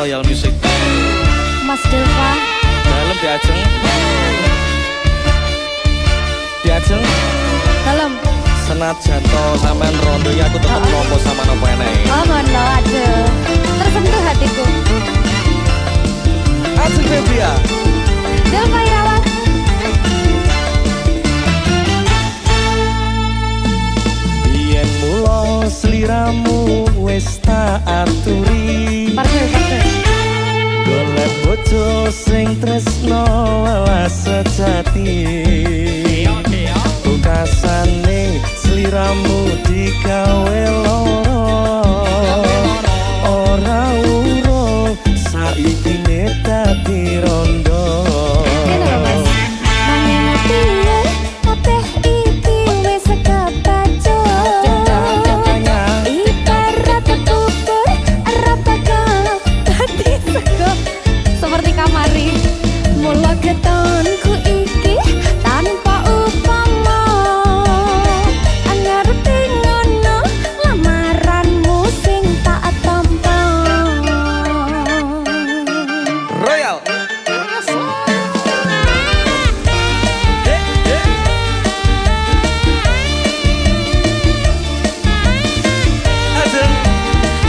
Royal Music. Mas Delva Dalam diajeng. Diajeng. dalam Senajan to sampean rondo ya aku tetep nopo sama nopo enake. oh ngono aduh tersentuh hatiku Ajeng Febria. Delva Irawan Yen mulo sliramu wis tak aturi. parfum Golek bojo sing tresno welas sejati. Bukasane sliramu digawe loro. Ora urung saiki dadi rondo. seperti kamari mula ketonku iki tanpa upama ngerti ngono lamaranmu sing tak tampa Royal. Ajeng.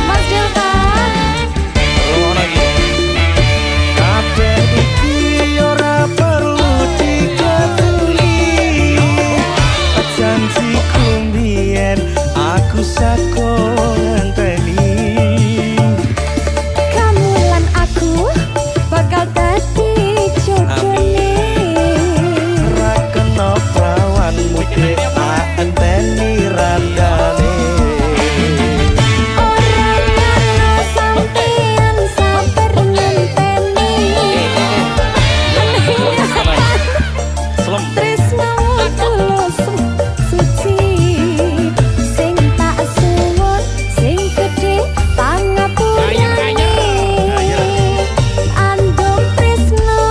Mas Delva Ruang lagi. Kabeh iki ora perlu diketuli. Janjiku mbiyen aku sako ngenteni. kamu lan aku bakal dadi jodone Ra kena prawan mudhe tak enteni randane. ora ngono sampeyan sabar ngenteni Slem. tresnamu tulus suci sing tak suwun sing gedhe pangapurane andung tresno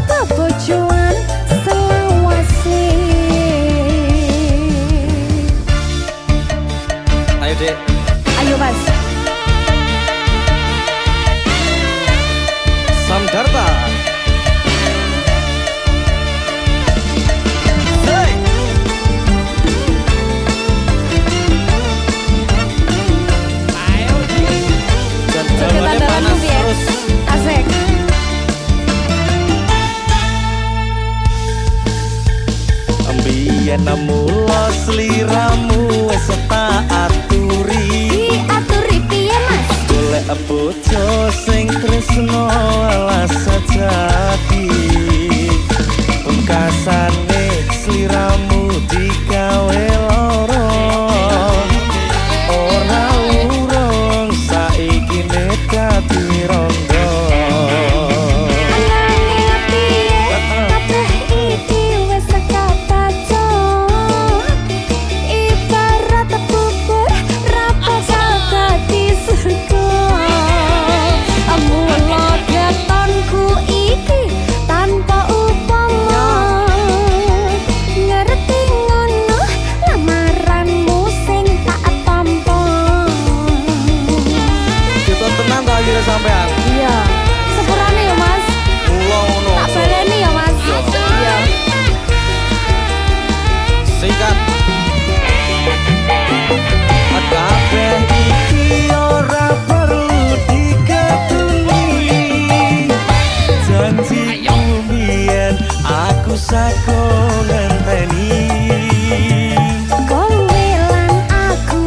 kebojoan selawase Ayo Dek. ayo mas Samdarta. Hey. Dan Jogetan jawabannya dalammu panas biar terus. asik Ambiyen mula sliramu wis tak aturi. diaturi piye mas Golek bojo sing tresno welas sejati. Pungkasane sliramu digawe loro. Ora urung saiki dadi rondo. anane piye kabeh iki wis kabaca ibarat bubur ra bakal dadi surga mula ketonku iki tanpa upama ngerti ngono lamaranmu sing tak tampa Kita tenang ta akhirnya sampean. iya sepurane ya mas Mula ngono. tak baleni ya mas iya Singkat. Kabeh iki ora perlu diketuli. Janjiku mbiyen aku sako ngenteni. kowe lan aku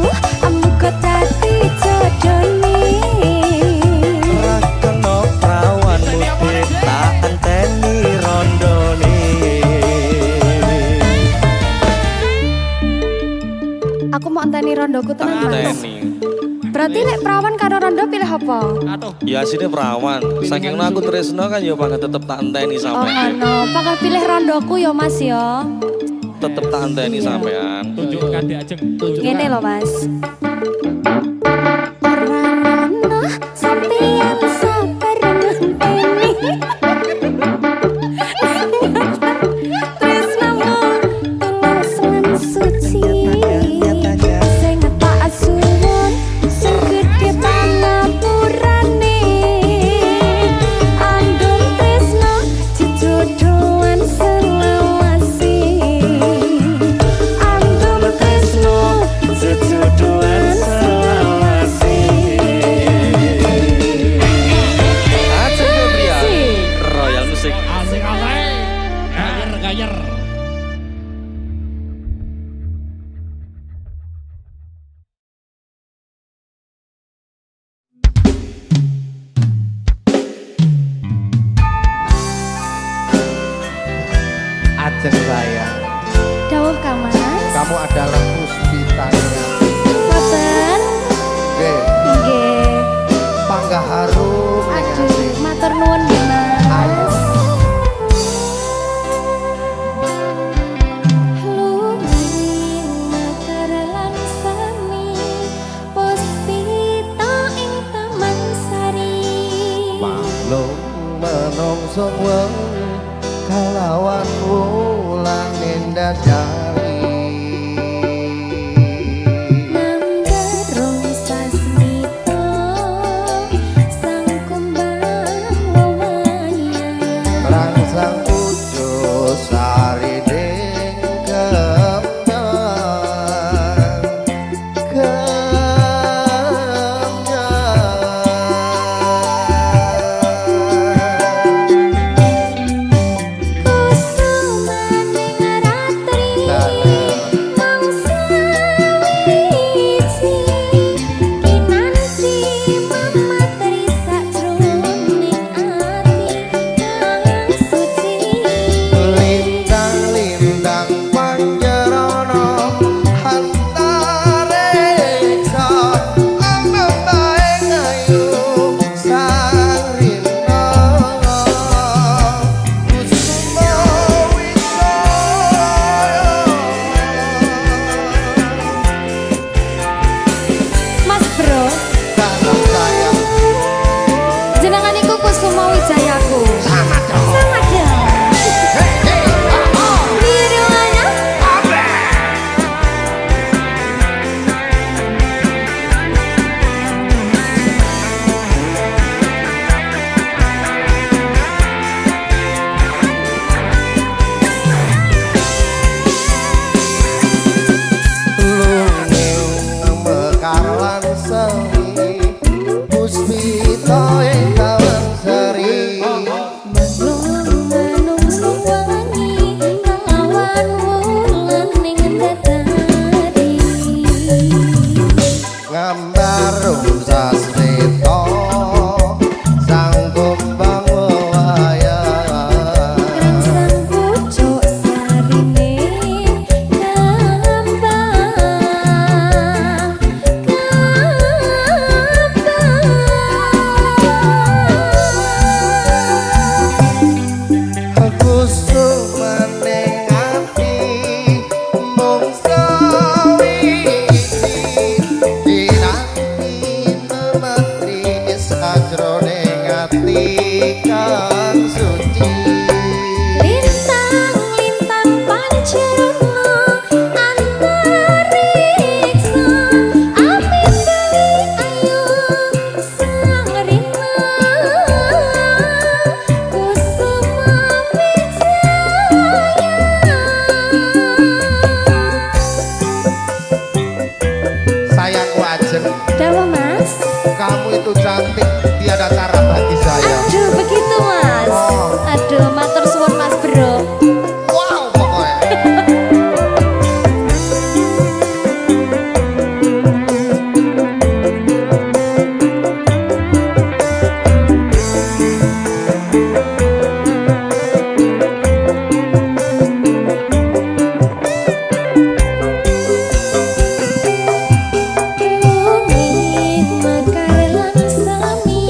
muga dadi jodone Ora kena prawan mudhe tak enteni rondone. aku mau enteni rondoku tenan mas Enteni. berarti nek perawan karo rondo pilih apa Ya sini perawan. Saking aku tresno kan ya banget tetep tak enteni oh sampean. ano bakal pilih rondoku ya mas ya Tetep tak enteni sampean. Tunjukkan di ajeng. gini loh mas ora ono sampeyan sabar ngenteni tresnamu tulus lan suci sing tak suwun sing gedhe pangapurane kusung wengi kalawan wulan nindadari Nanggerung sasmito sang kumbang wewayang rangsang pujo sari ding kusumaning ratri mangsa wiji kinanti mamatri sajroning ati kang suci lintang-lintang panjerana hantareksa ambaing ayu sang rina kusuma Mas Bro dalam sayang jenengan iku Kusuma Wijayaku sama dong sama dong biru anak lunging mekaran seni puspita ing taman seri manungsa wangi lawan wulan ning dadari ngambarum sasmita sang kumbang wewayang rangsang pucuk sarine kusumaning ati mung sawiji dinanti nemetri sajroning ati kang suci lintang-lintang pancerna antariksa amindali ayu sang rina kusuma sayangku ajeng dawa mas kamu itu cantik tiada tara bagi saya aduh begitu mas aduh matur suwun mas bro wow pokoknya lunging mekar lan sami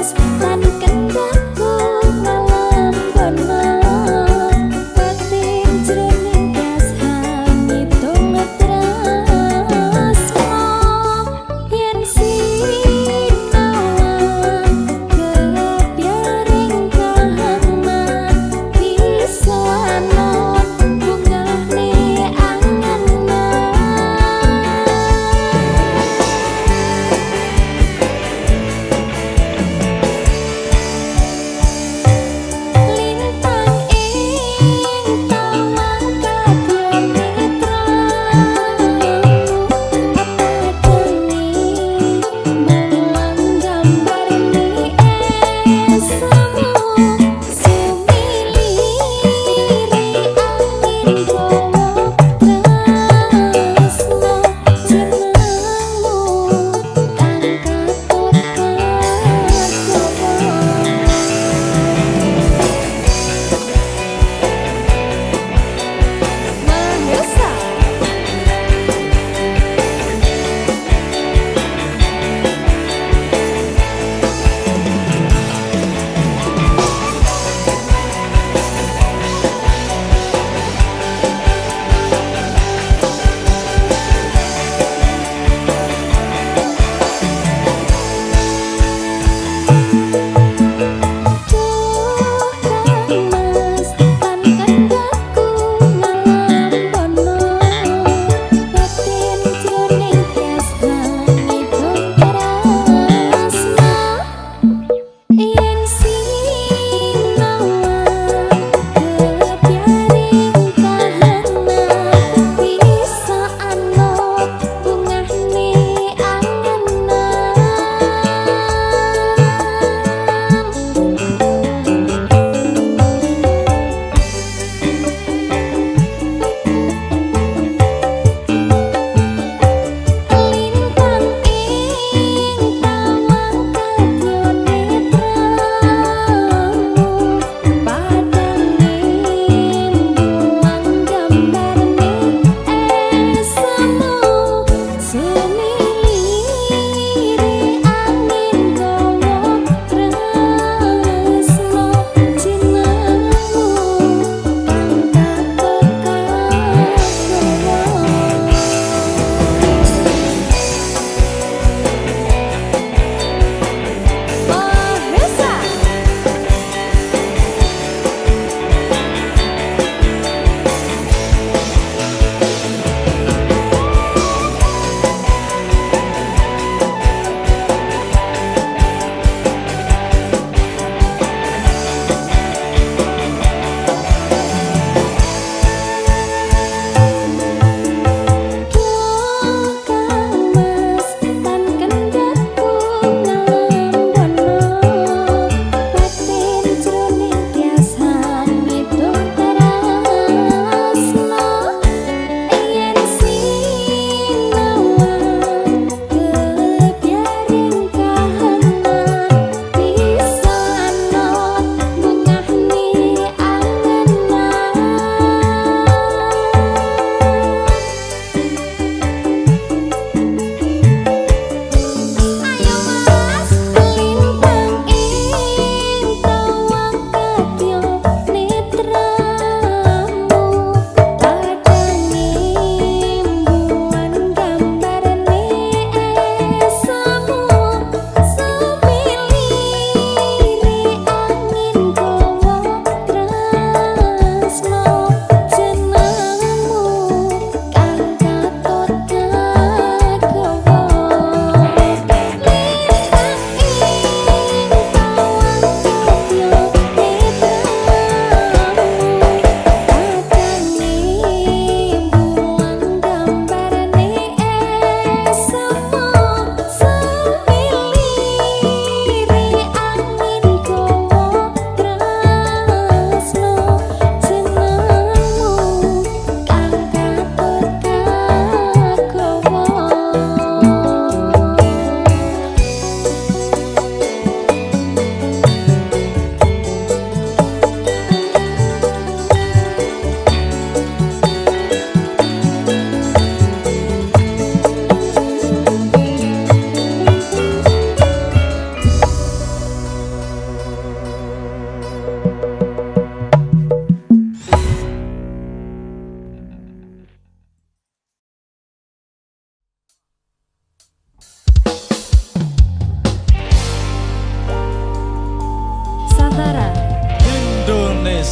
Mas tan kendakku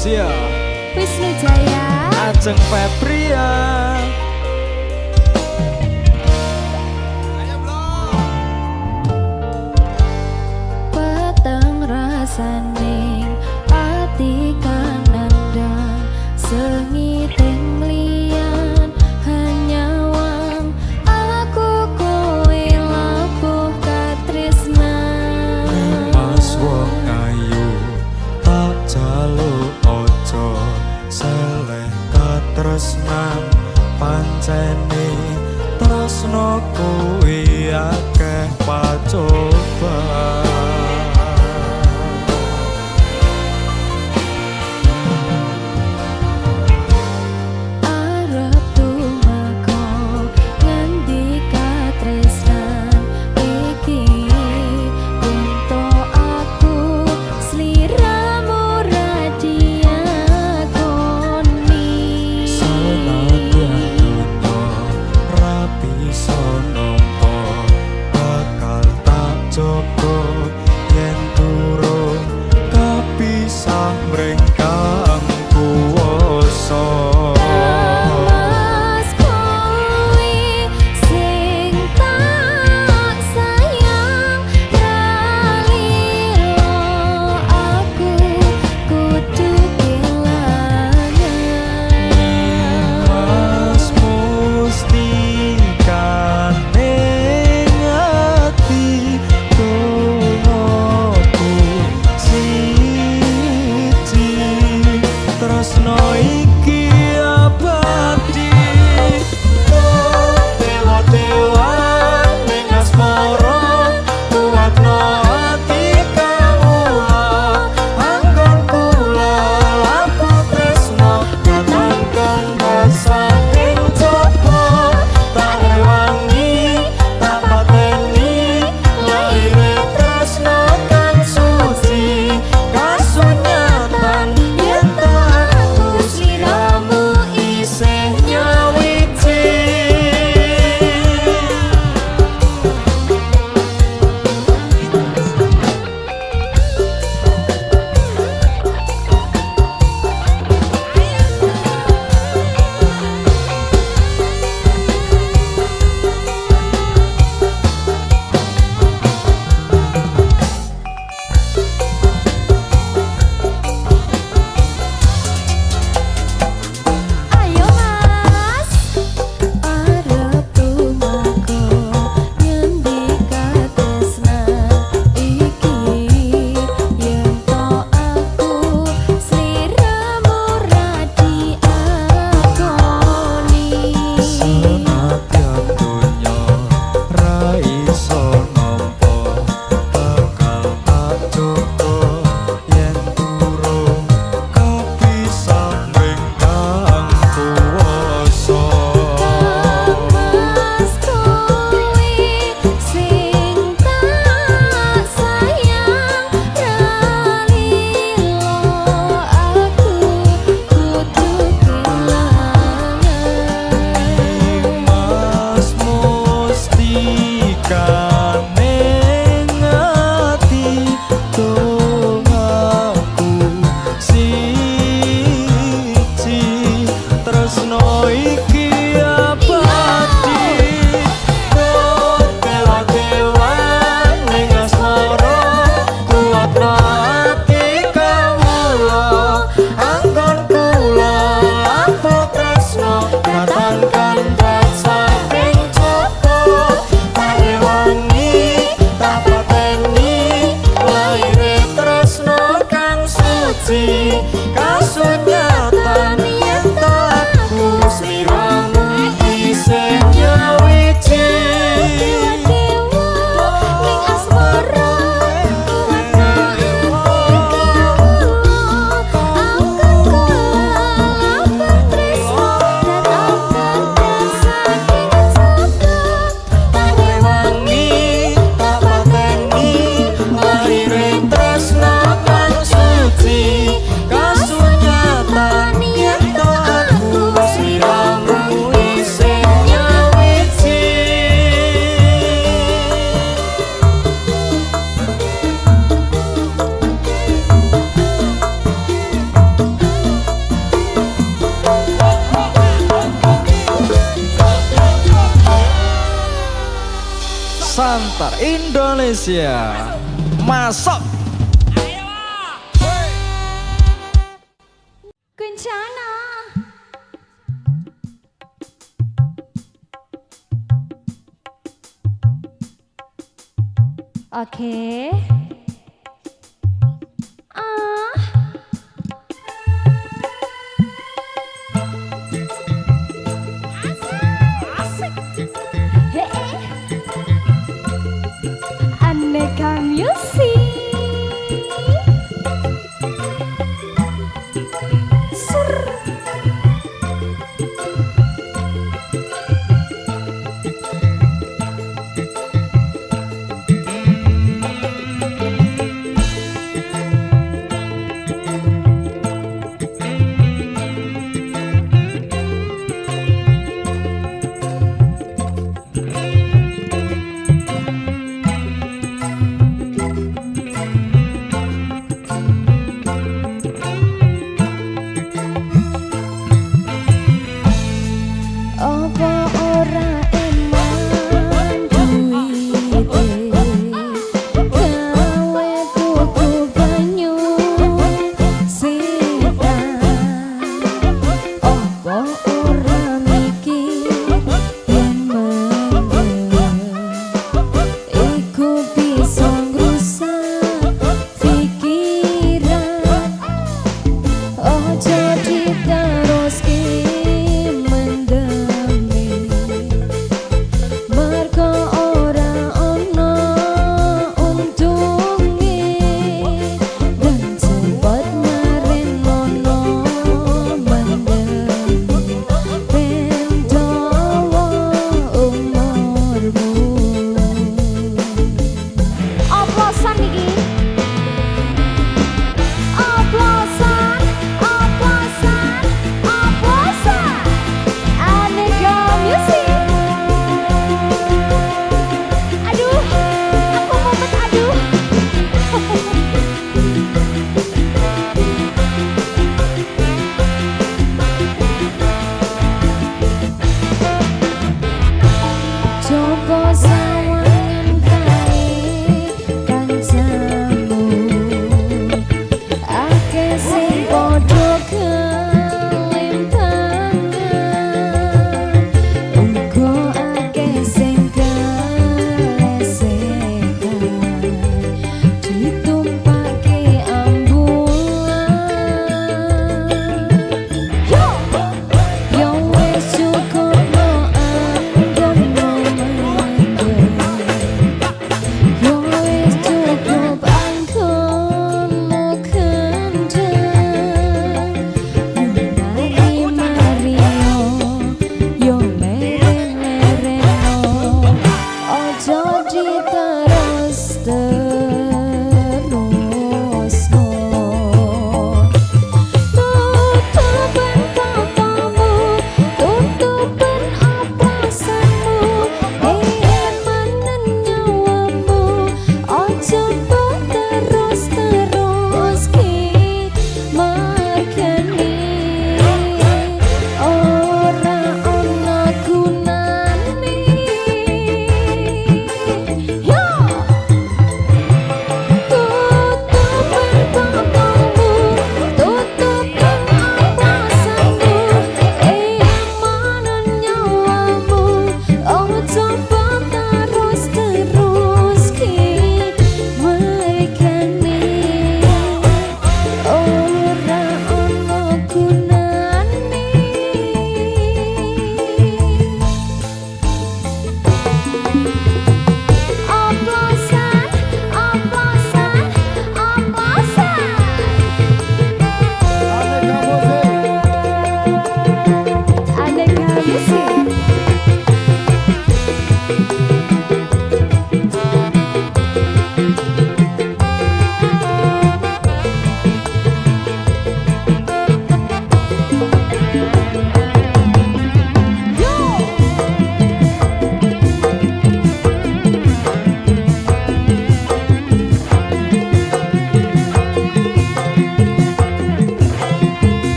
Indonesia Wisnu Jaya Ajeng Febria. peteng rasaning ati kanandang sengiting liyan hanyawang aku kowe labuh katresnan Mas wong ayu tak jaluk ojo seleh katresnan pancene tresno kuwi akeh pacobaan. arep tumeka ngendi katresnan iki ento aku sliramu radiakoni Senadyan dunya rapi sonompo bakal tak jogo yen turun kapisah mrengkang kuwasa. Mas kowe sing tak sayang ralilo aku kudu kelangan Mas mustikane ngati dongaku siji tresno iki abadi dewa-dewa ning asmara kuwatno ati kawula anggon kula laku tresno katangkan rasa ing coba tak rewangi tak pateni laire tresno kan suci kasunyatan yen tak aku sliramu isih nyawiji. ayo mas arep tumeka ngendi katresnan iki yen to aku sliramu radiakoni Senadyan donya ra iso nampa bakal tak jogo yen turun kapisah mrengkang kuwasa. Mas kowe sing tak sayang ralilo aku kudu kelangan Mas mustikane ngati dongaku siji tresno iki abadi dewa-dewa ning asmara kuwatno ati kawula anggon kula laku tresno katangkan rasa ing coba tak rewangi tak pateni laire tresno kang suci kasunyatan yen tak aku sliramu isih nyawiji. dewa ning asmara Rewangi tak pateni laire tresno kang suci Terlantar Indonesia. Masuk. Kencana. Oke. Ah. Asik. Aneka music. Sur.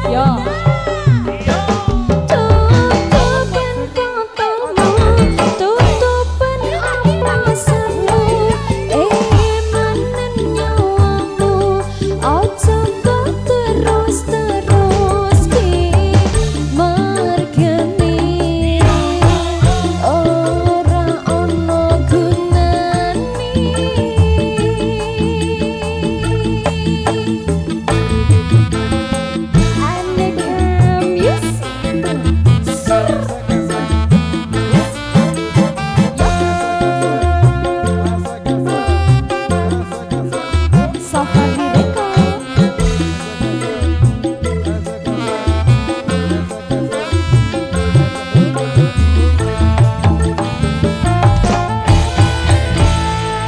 Yo. Tutupan kotomu, tutupan apasanmu, manen nyawamu, ojo kok terus ki mergeni, ora ono gunane.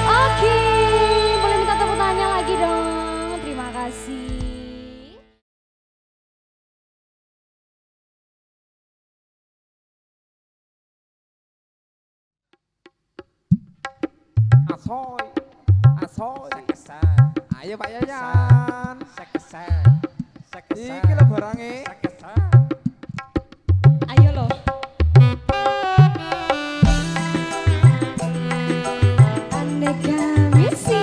Oke, boleh minta tepuk tangannya lagi dong. Terima kasih. Asoy, asoy, sekesan. Ayo Pak Yayan, sekesan, sekesan. Iki lho barange, sekesan. Ayo loh. Aneka misi.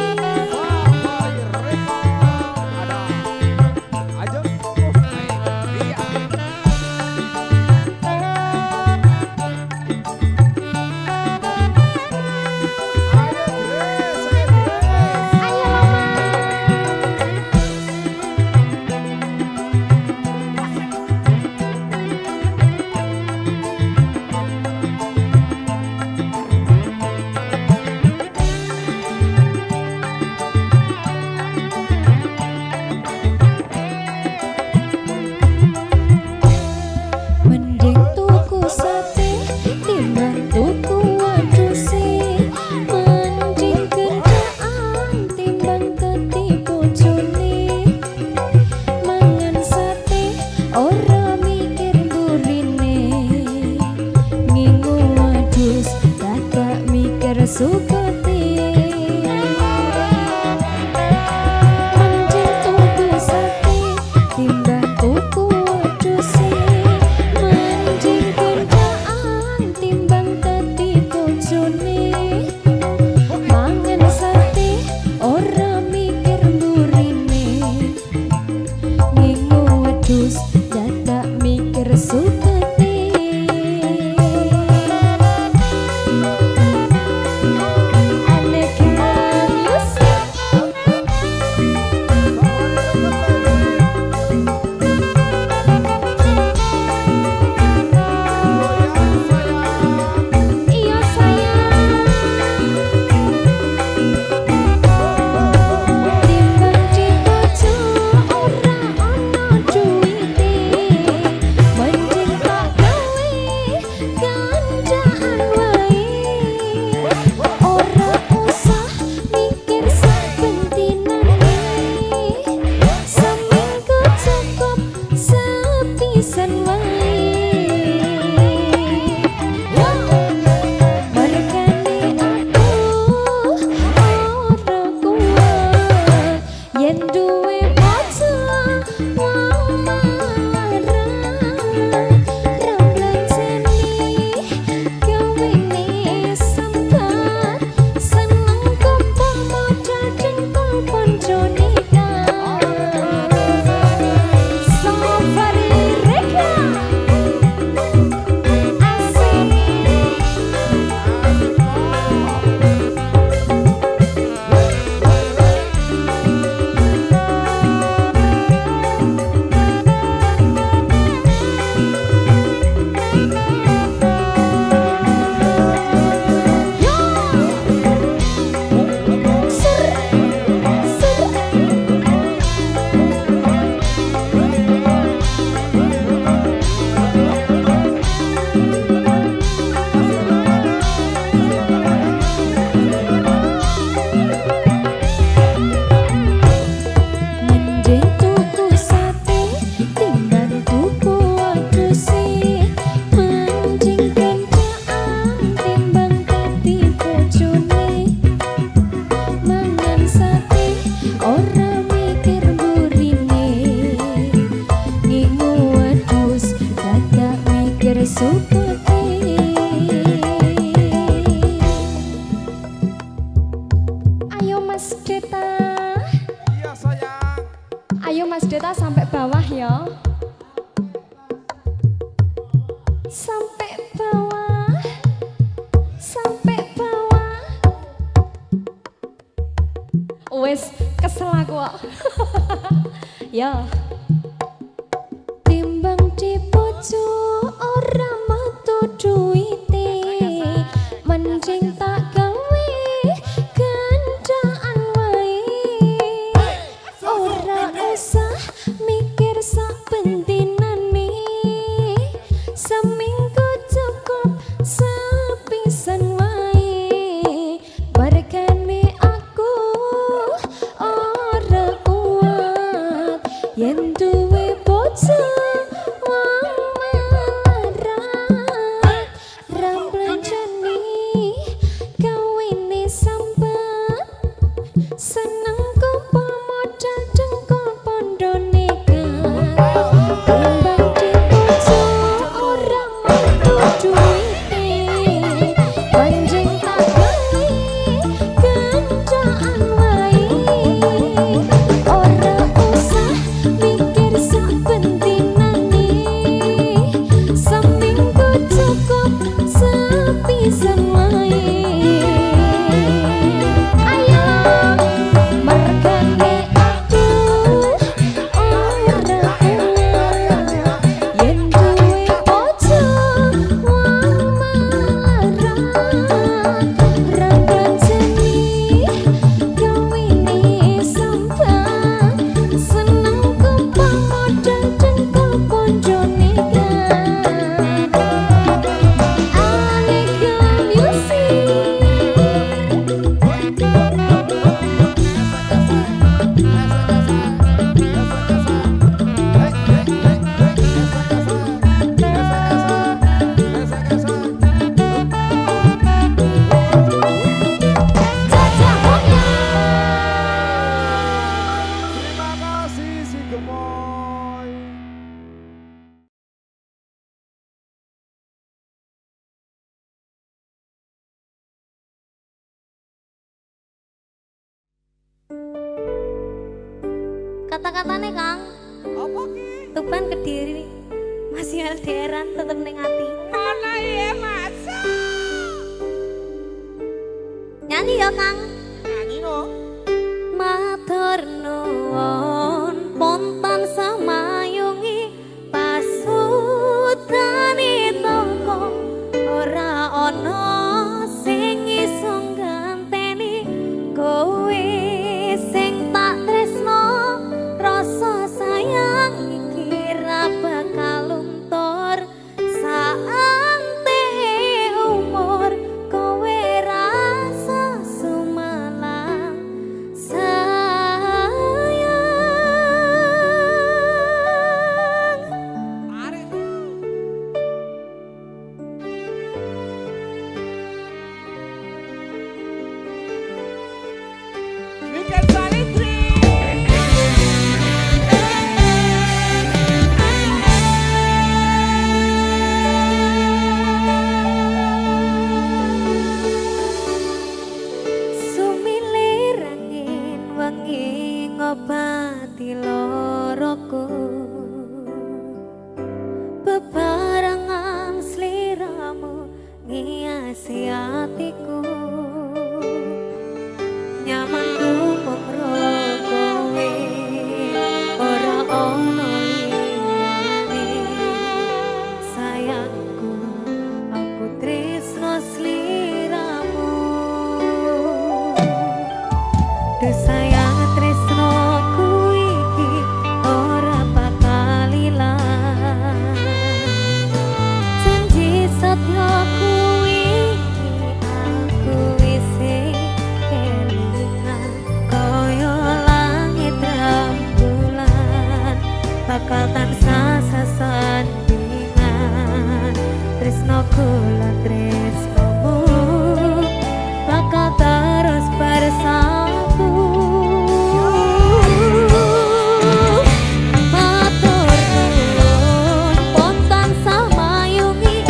Ada, aja, iya. Ayo mending tuku sate timbang tuku wadusi, mending kerjaan timbang ketipu bojone, mangan sate ora mikir burine, ngingu wadus dadak mikir sukoti. Mending tuku sate timbang tuku wadusi, mending kerjaan timbang ketipu bojone, mangan sate ora mikir burine, ngingu wedhus dadak mikir suketi. Aneka music. Iya sayang, timbang dibojo ora ono duwite, mending tak gawe kandhaan wae, ora usah mikir sabentinane, seminggu cukup sepisan wae. Mergane aku ora kuat yen duwe bojo marah, ramblanjeni gawene sempat, seneng kumpul modal dengkul poncone Safari Reka asik. Sukuti. Ayo Mas Deta. Iya sayang. Ayo Mas Deta sampai bawah ya. Sampai bawah. Sampai bawah. Wes kesel aku kok. Ya. Timbang di pojok ora metu duwite, mending tak gawe gandaan wae. Ora usah mikir sak pentinane, seminggu cukup sepisan wae. Bargane aku ora kuat yen duwe bocah kata-katane Kang. Apa ki? Tuban Kediri masih LDRan tetep ning ati. Ana iya masa. Nyanyi ya Kang. Nyanyi no. Matur nuwun pontan samayungi pasutane tangga ora ana sing iso ganteni kowe sing tak tresno rasa sayang iki ra bakal luntur saante umur kowe rasa sumalang ngobati loroku bebarengan sliramu ngiasi hatiku nyaman dumuk rokowe ora ono liyane sayangku aku tresno sliramu sayang bakal tansah sesandingan tresnoku lan tresnomu bakal terus bersatu matur nuwun pontan samayungi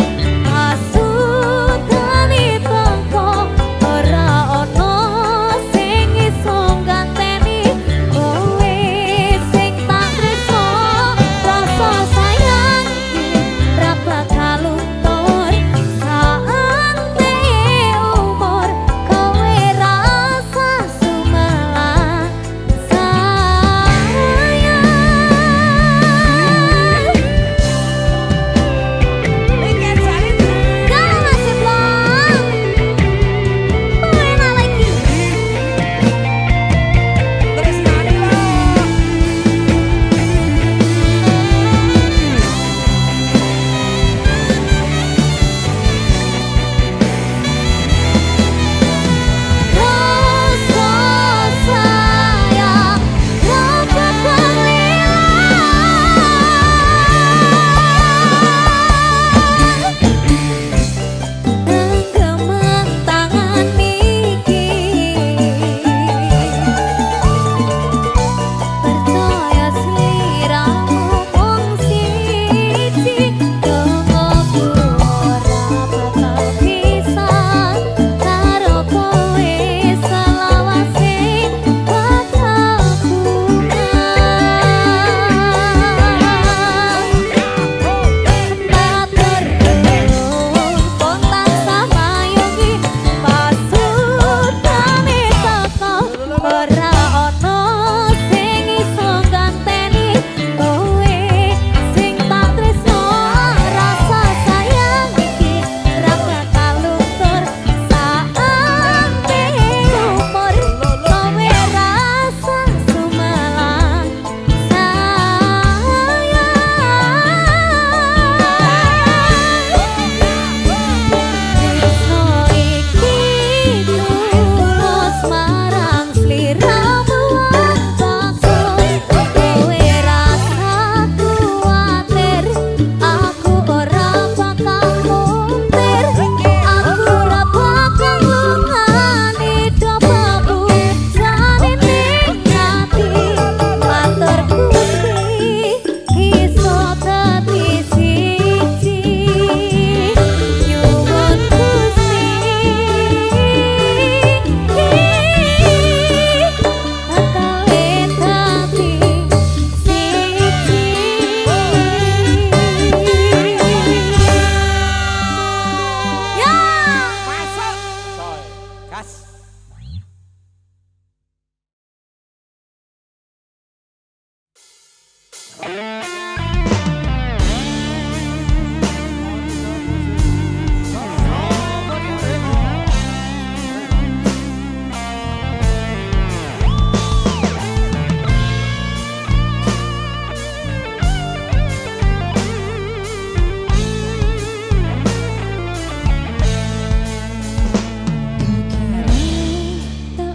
Tak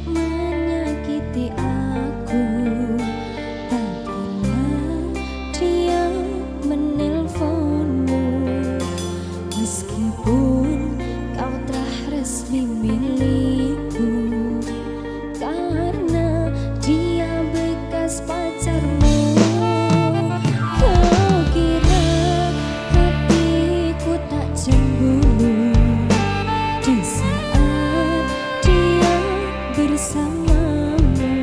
menyakiti aku, tak bila dia menelponmu, meskipun kau telah resmi milikku, karena dia bekas pacarmu. Kau kira hatiku tak cemburu di saat dia bersamamu.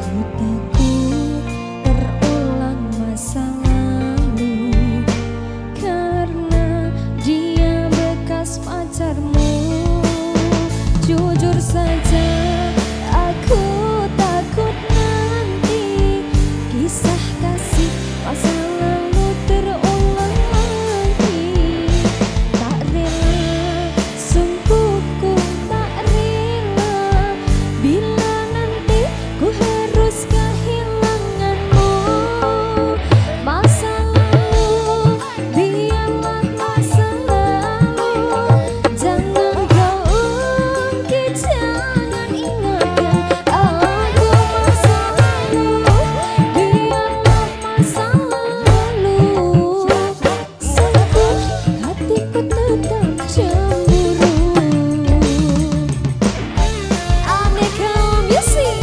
Ku takut terulang masa lalu, karena dia bekas pacarmu. Jujur saja aku takut nanti kisah kasih masa lalu terulang lagi. Tak rela, sungguh ku tak rela, bila nanti ku harus kehilanganmu. Masa lalu biarlah masa lalu, jangan kau ungkit, jangan ingatkan aku. Masa lalu biarlah masa lalu, sungguh hatiku tetap cemburu. Aneka Music.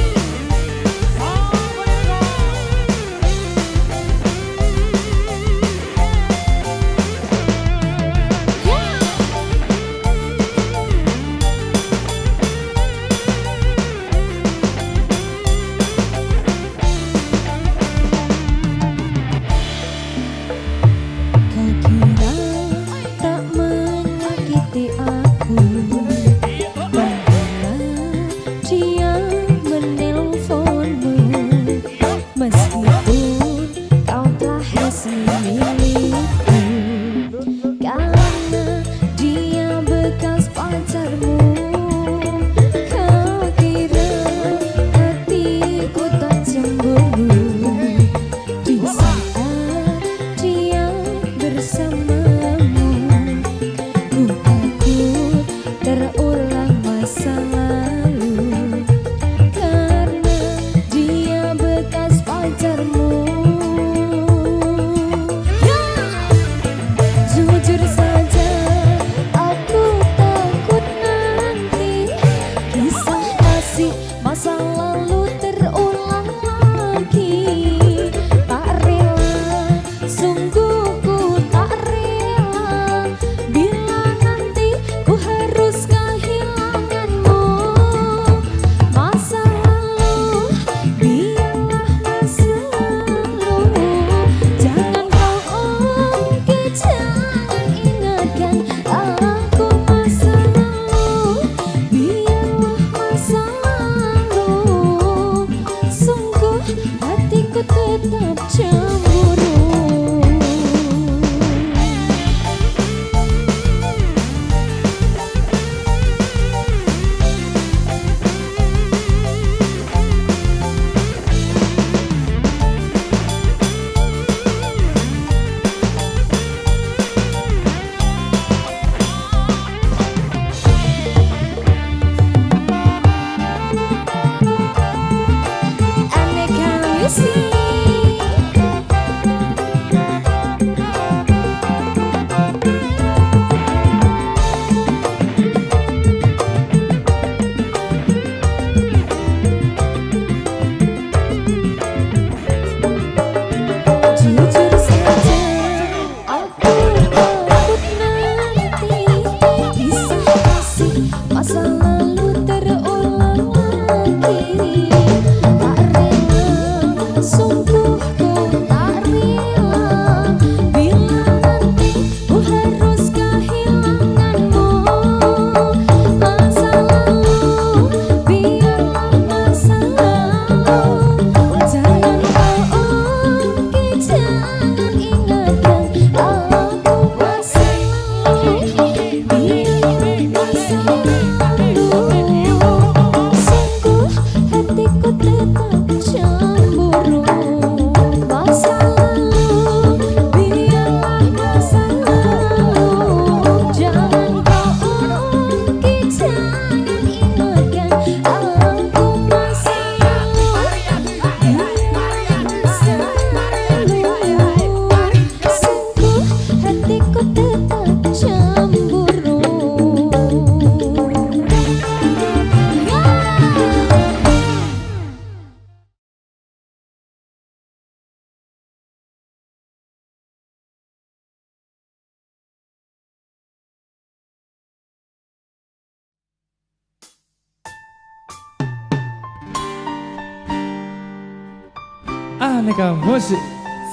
Aneka musik.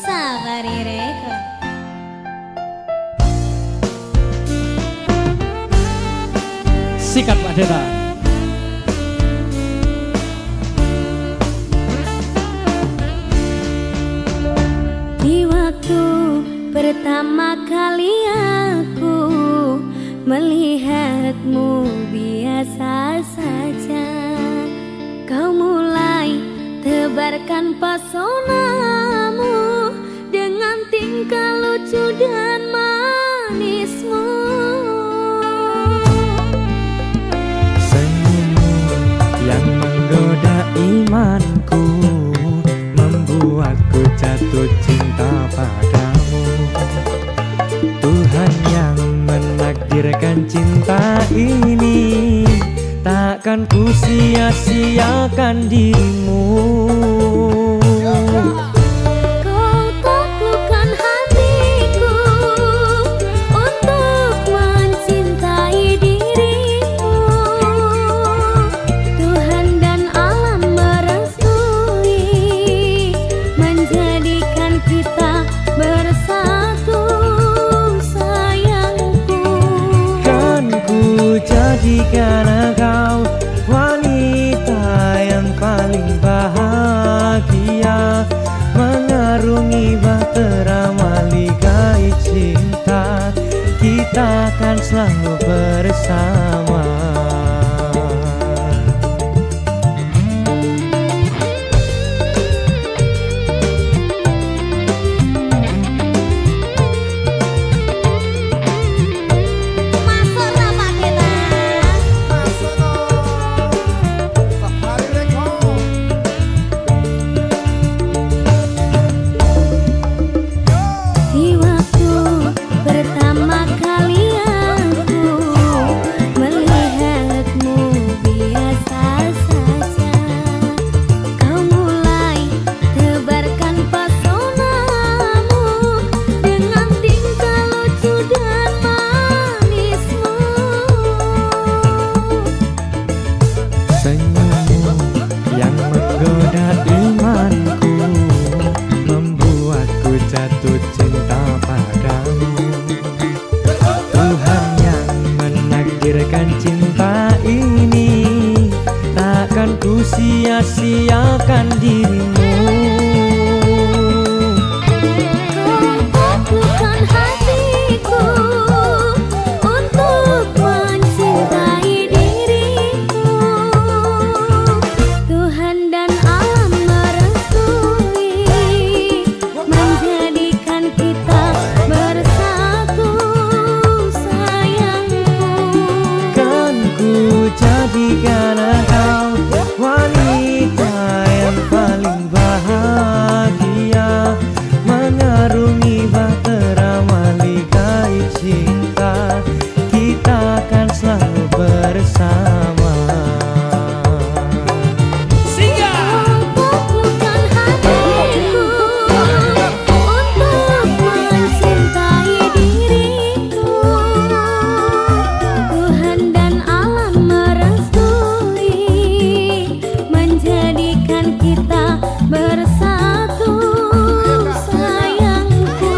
Safari Record. Sikat Pak Deta. Di waktu pertama kali aku melihatmu biasa saja, kau mulai tebarkan pesonamu dengan tingkah lucu dan manismu. Senyummu yang menggoda imanku, membuatku jatuh cinta padamu. Tuhan yang menakdirkan cinta ini, takkan ku sia-siakan dirimu. Kau taklukkan hatiku untuk mencintai dirimu. Tuhan dan alam merestui, menjadikan kita bersatu, sayangku. Kan ku jadikan engkau wanita yang paling bahagia, mengarungi bahtera maligai cinta, kita akan selalu bersama. Masuk lah Pak Deta. Masono. Safari Record. Di waktu pertama kali aku melihatmu biasa saja, kau mulai tebarkan pesonamu dengan tingkah lucu dan manismu. Senyummu yang menggoda imanku, membuatku jatuh cinta padamu. Tuhan yang menakdirkan cinta ini, takkan ku sia-siakan dirimu. Kau taklukkan hatiku untuk mencintai dirimu. Tuhan dan alam merestui, menjadikan kita bersatu, sayangku. Kan ku jadikan engkau wanita yang paling bahagia, mengarungi bahtera maligai cinta, kita akan selalu bersama. Taklukkan hatiku untuk mencintai diriku. Tuhan dan alam merestui, menjadikan kita bersatu, sayangku.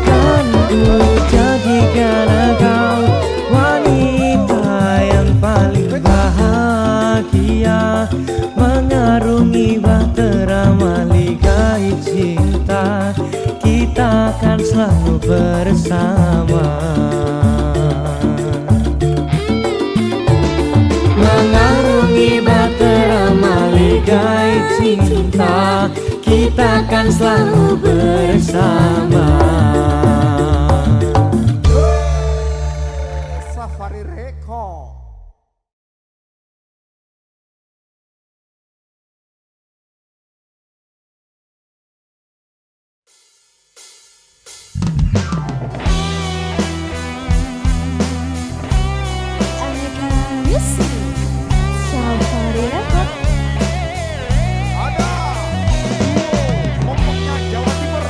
Kan ku jadikan engkau wanita yang paling bahagia, mengarungi bahtera maligai cinta, kita akan selalu bersama. Mengarungi bahtera maligai cinta, kita akan selalu bersama. Safari Record. Aneka musik. Safari Record. Ada. Pokoknya Jawa Timur.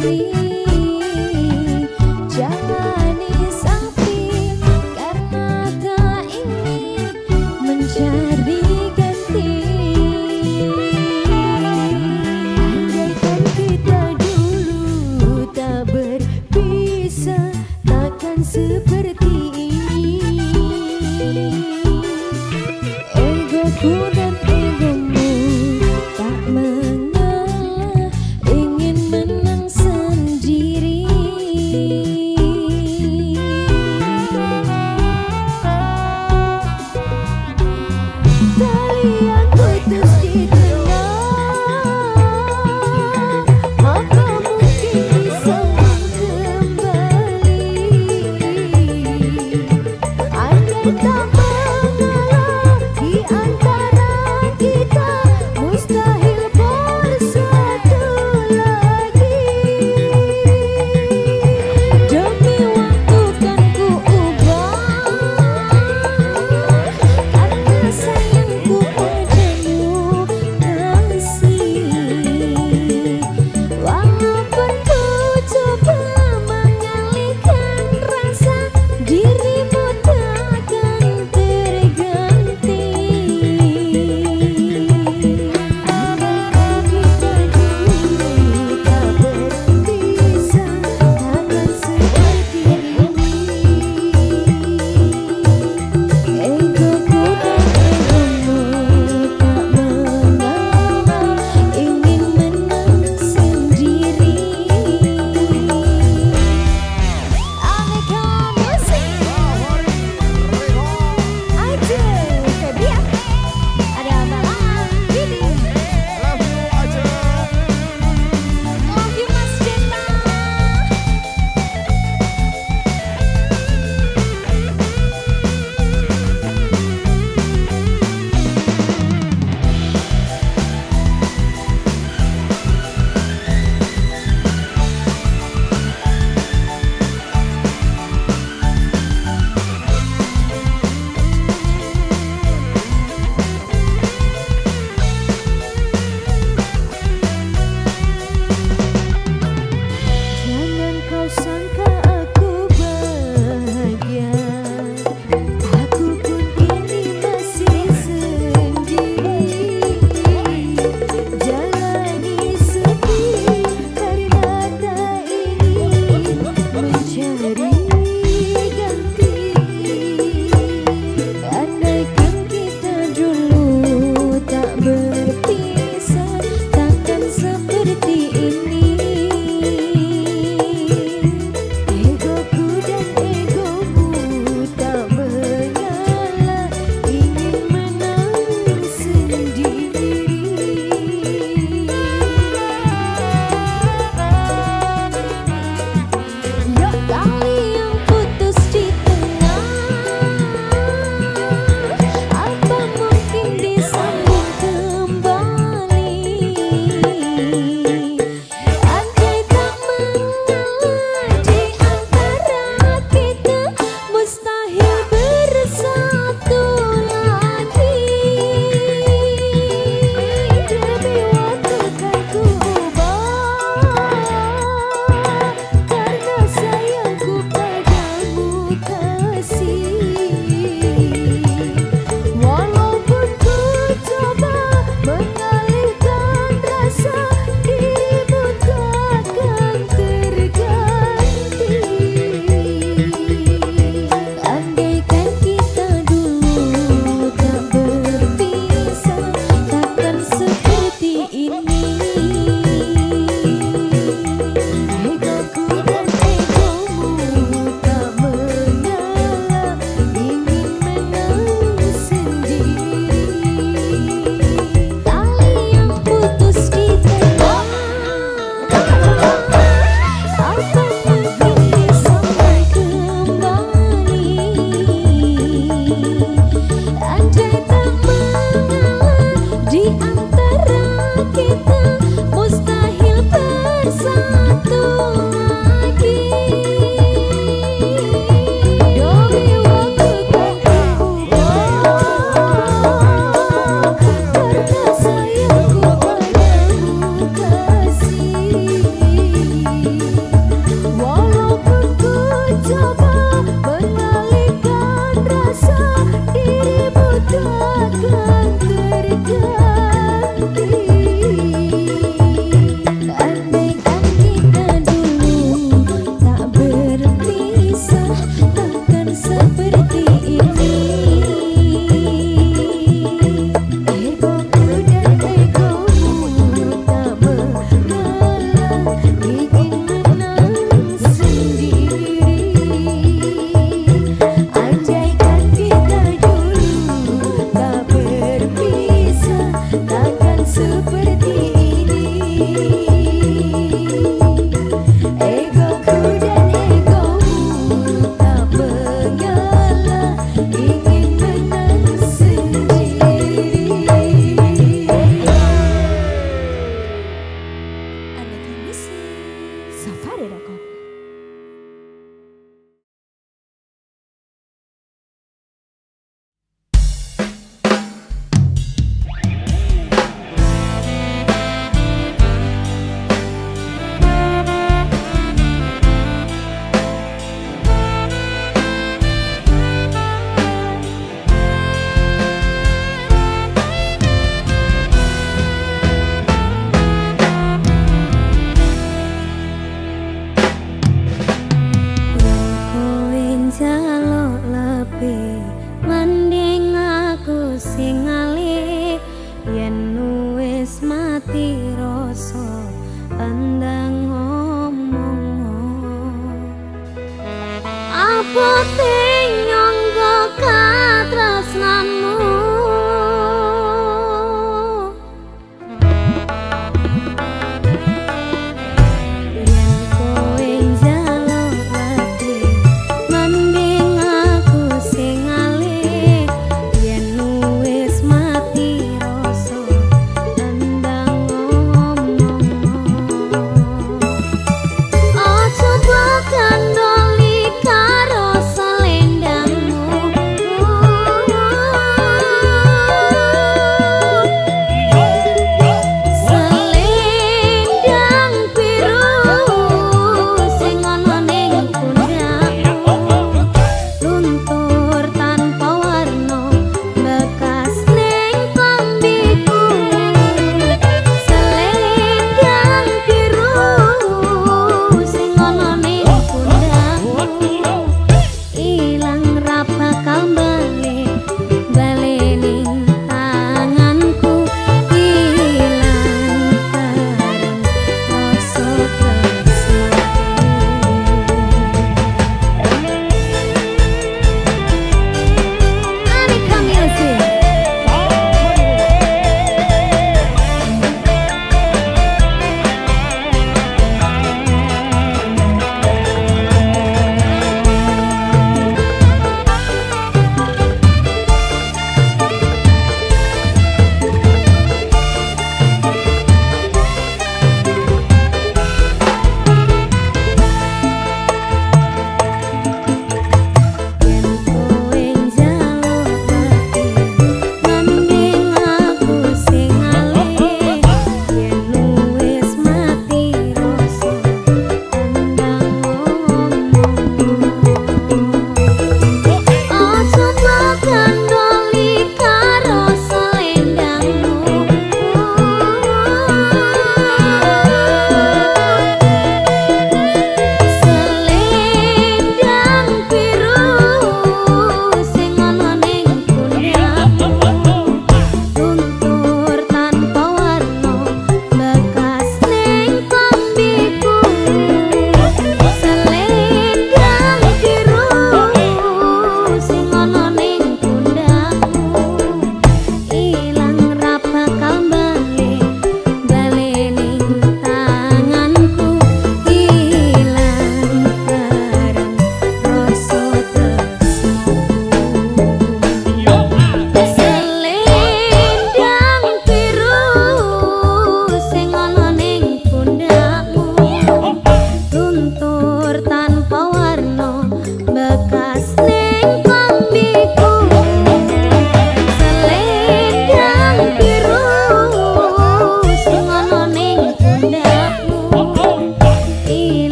diri, jalani sapi karena tak ingin mencari ganti. Andaikan kita dulu tak berpisah, takkan seperti ini. Egoku dan egomu tak mengalah, ingin menang sendiri. ingin menang sendiri. Andaikan kita dulu tak berpisah, takkan seperti ini. Egoku dan egomu tak mengalah, ingin menang sendiri. Aneka musik Safari Record.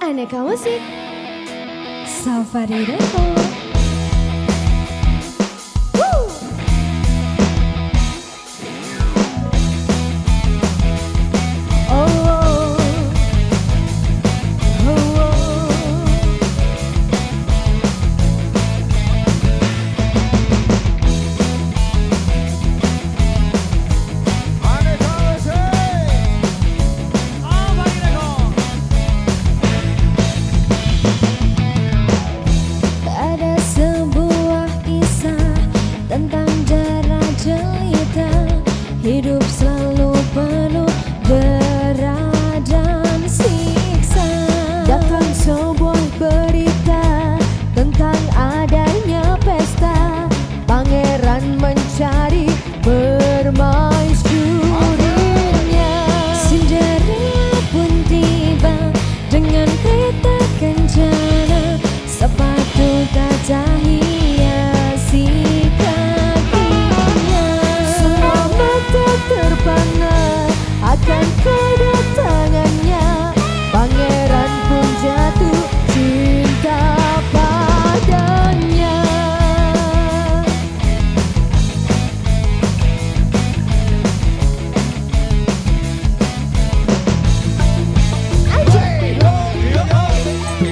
Aneka Musik Safari Record. Ada sebuah kisah tentang jara jelita. Hidup selalu penuh dera dan siksa. Datang sebuah berita tentang adanya pesta. Pangeran mencari permaisurinya. Cinderella pun tiba dengan kereta kencana. Sepatu kaca hiasi kakinya. Semua mata terpana akan kedatangannya. Pangeran pun jatuh cinta padanya.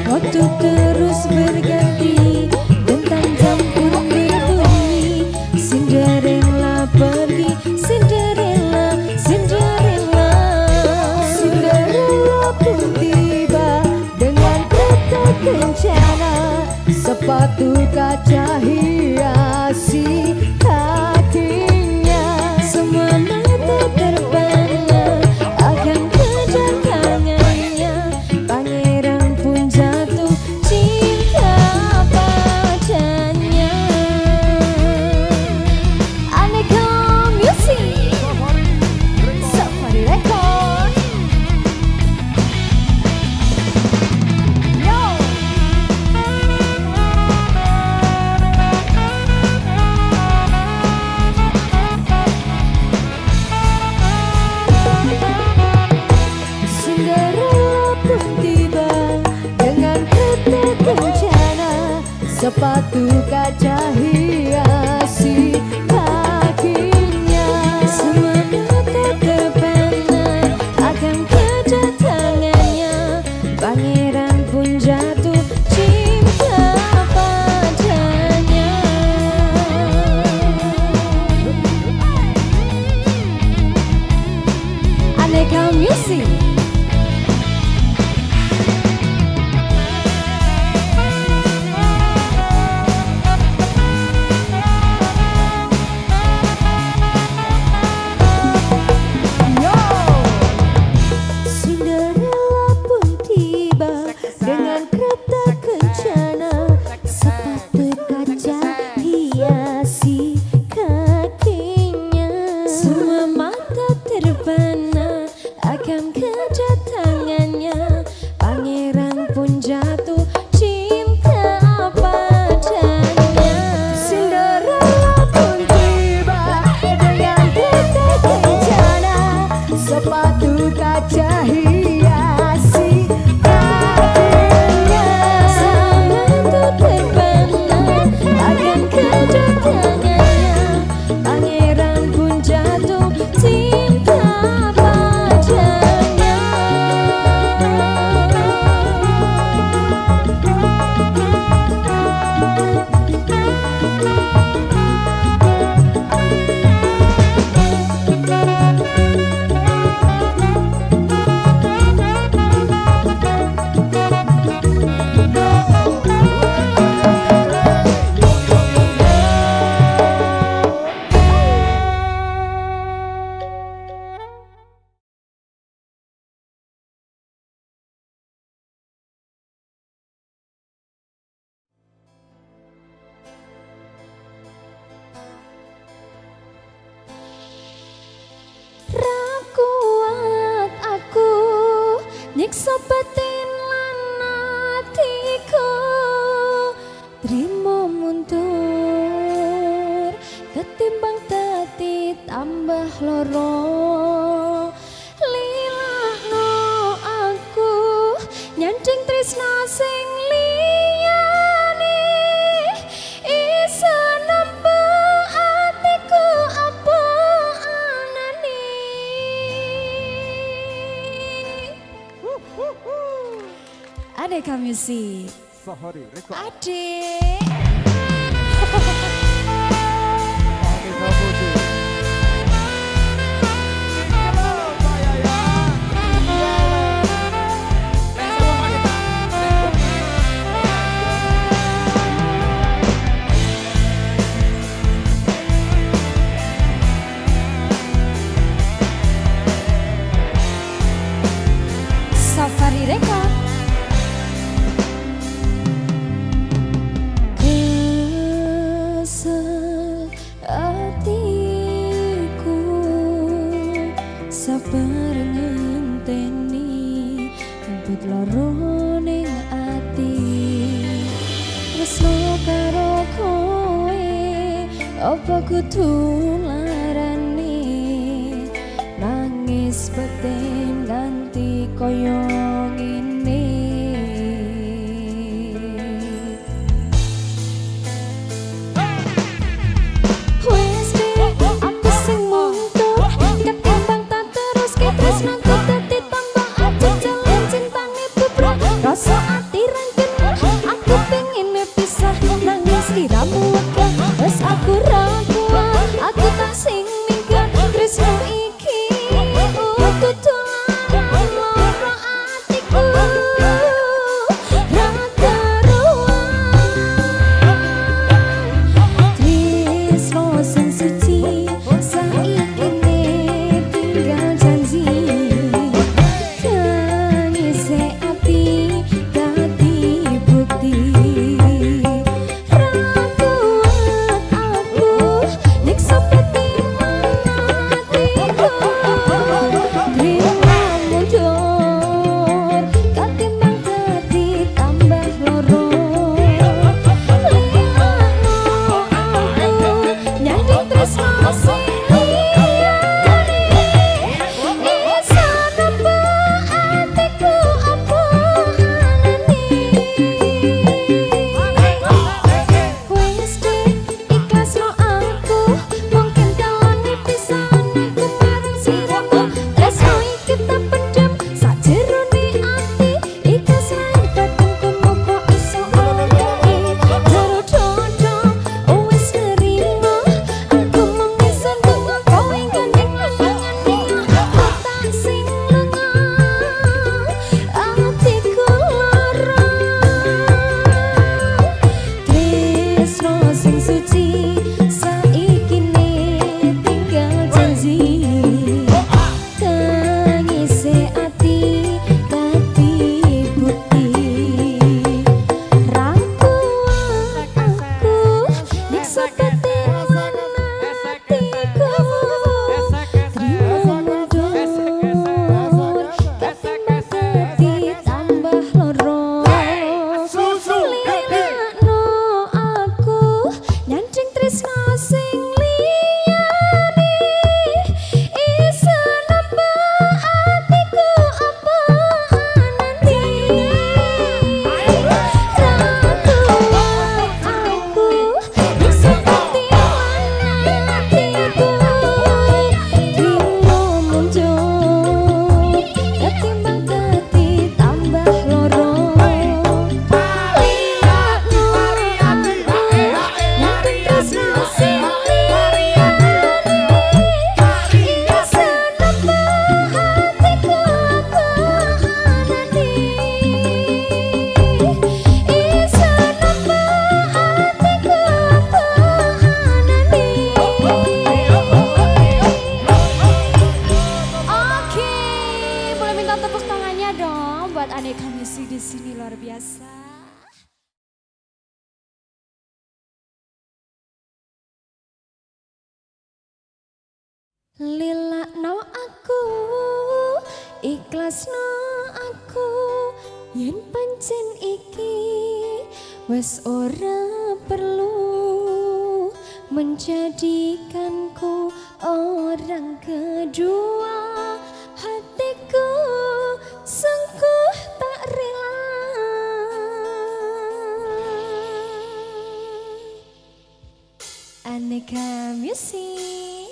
Waktu terus berganti, bentang jam pun berbunyi. Cinderella pergi, Cinderella, Cinderella. Cinderella pun tiba dengan kereta kencana. Sepatu kaca hiasi kakinya. Semua mata terpana akan kedatangannya. Pangeran pun jatuh cinta padanya. Aneka Musik Safari Record. Yo. Cinderella pun tiba dengan kereta kencana. Sepatu kaca hiasi kakinya. Semua mata terpana akan kedatangannya. Pangeran pun jatuh cinta padanya. Aneka Musik. Cinderella pun tiba dengan kereta kencana. Sepatu kaca hiasi kakinya. Semua mata terpana akan kedatangannya. Pangeran pun jatuh cinta padanya. Cinderella pun tiba dengan kereta kencana. Sepatu kaca hiasi kakinya. Semua mata terpana akan kedatangannya. Pangeran pun jatuh cinta padanya. Ra kuat aku nyiksa batin lan atiku. Trimo mundur ketimbang tati tambah loro. Lilakno aku nyanding Aneka Music. Safari Record. Adik. Aneka Music. Halo, Pak Yayan. Safari Record. Kesel hatiku sabar ngenteni emput loro ning ati tresno karo kowe apa kudu larane nangis beten ganti koyo ngene wes deh aku sing mundur ketimbang tak terus tresno dadi tambah aja jalan cintane bubrah rasa ati rengken aku pengen pisah nangis liramu wegah wes aku ra kuat aku tak sing minggat tresno iki kudu loro atiku ra karuan tresno sing suci saiki tinggal janji tangise ati dadi bukti ra kuat aku nyiksa peti atiku terima mundur katimbang dadi tambah loro liano aku nyanyi tresno sing isa napa atiku apa wes deh ikhlasno aku mungkin dalane pisan aku bareng siraku tresno iki tak pendem sajerone ati ikhlas lan badanku muga iso oleh jero dodo wes nerima aku mengisan bunga kowe gandeng langangane aku tak sing lenga atiku lara tresno sing suci saiki tinggal janji tangise ati dadi bukti ra kuat aku nyiksa batin atiku terima mundur katimbang dadi tambah loro lirakno aku nyanding tresno sing liyane isa napa atiku apa anane ra kuat aku nyiksa batin atiku terima mundur katimbang dadi tambah loro lirakno aku nyanding tresno sing liyane isa napa atiku apa anane isa napa atiku apa anane. Oke, boleh minta tepuk tangannya dong buat Aneka Music di sini luar biasa. Lilakno aku, ikhlasno aku, yen pancen iki wes ora perlu menjadikanku orang kedua. Hatiku sungguh tak rela. Aneka Music.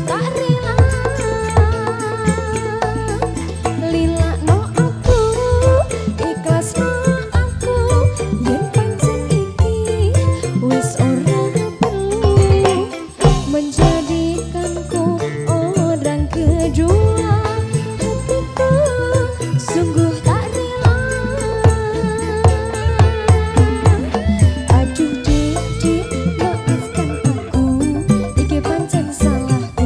tak rela. Lila no aku, ikhlas no aku, yen pancen iki wis ora perlu menjadikanku orang kedua. Hatiku sungguh tak rela. Aduh dik, maafkan aku, iki pancen salahku.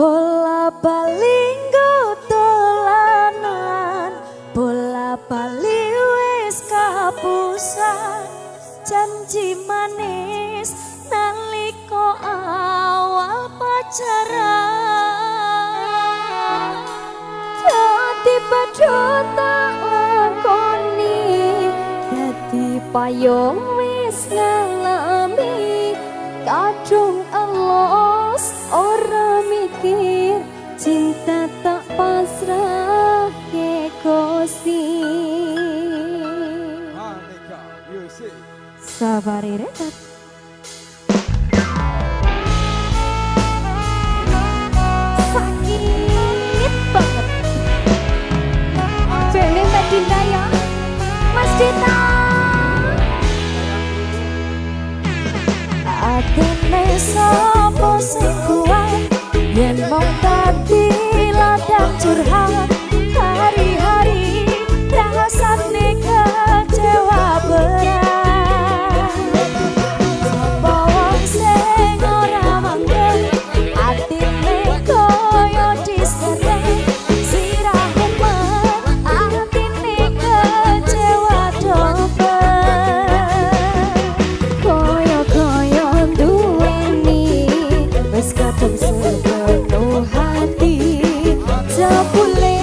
Bola bali dolanan, bola bali wis kapusan, janji manis nalika awal pacaran. Tiba-tiba tak lakoni, dadi payung wis ngalami, kadung elos ora mikir, cinta tak pasrah ke Gusti. Aneka Music. Safari Record. Sakit banget. Jene Mbak Dinda ya, Mas Dita. Atene sapa sing kuat, yen mong dadi ladang curhat. Hari-hari rasane kecewa berat. Sapa wong sing ora manggih, atine koyo diseret. Sirahe mah atine kecewa dobet. Koyo-koyo duweni wis kadung sepenuh hati. Jebule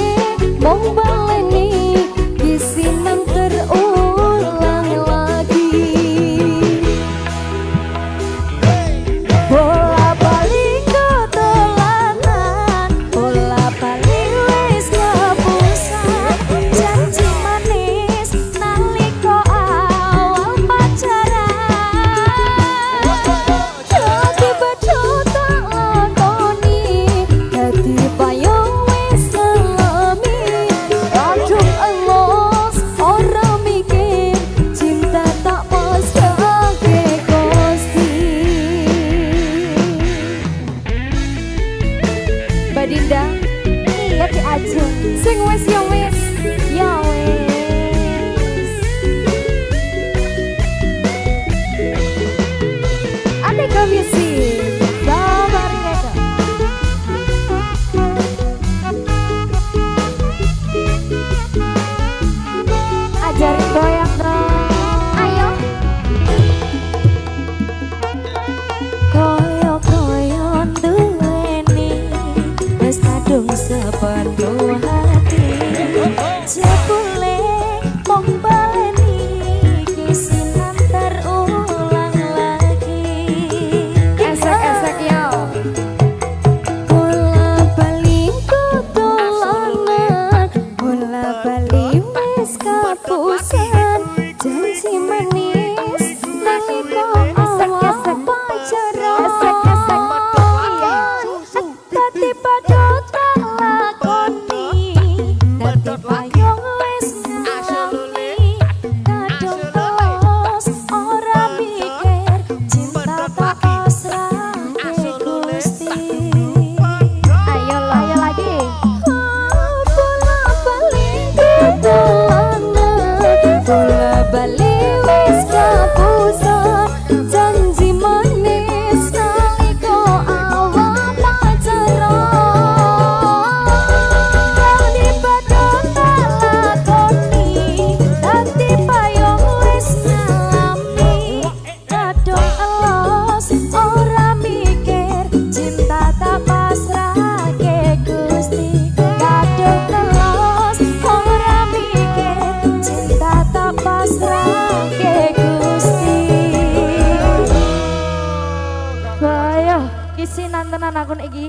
mung baleni isinan terulang lagi. Bola bali dolanan, bola bali wis kapusan, janji manis nalika awal pacaran. Tiba-tiba tak lakoni, dadi payung wis ngalami, kadung elos ora mikir, cinta tak pasrah ke Gusti. Mbak Dinda, ngerti aja, sing wis ya wis, ya wis. Aneka Music, sabar mereka. Ajarin goyang dong, ayo. Koyo-koyo duweni wis kadung sepenuh hati. Jebule mong baleni kisinan terulang lagi. Esek-esek yo. Bola bali dolanan, bola bali wis kapusan, janji manis nalika awal pacaran. Dadi padha tak lakoni, dadi payung wis ngalami, kadung elos ora mikir, cinta tak pasrah ke Gusti. Ayo lagi. Bola bali dolanan, bola bali wis kapusan, janji manis nalika awal pacaran. Tiba-tiba tak lakoni, dadi payung wis ngalami, kadung elos ora mikir, cinta tak pasrah ke Gusti. Kadung elos ora mikir, cinta tak pasrah ke Gusti. Ayo, kisinan tenan aku iki.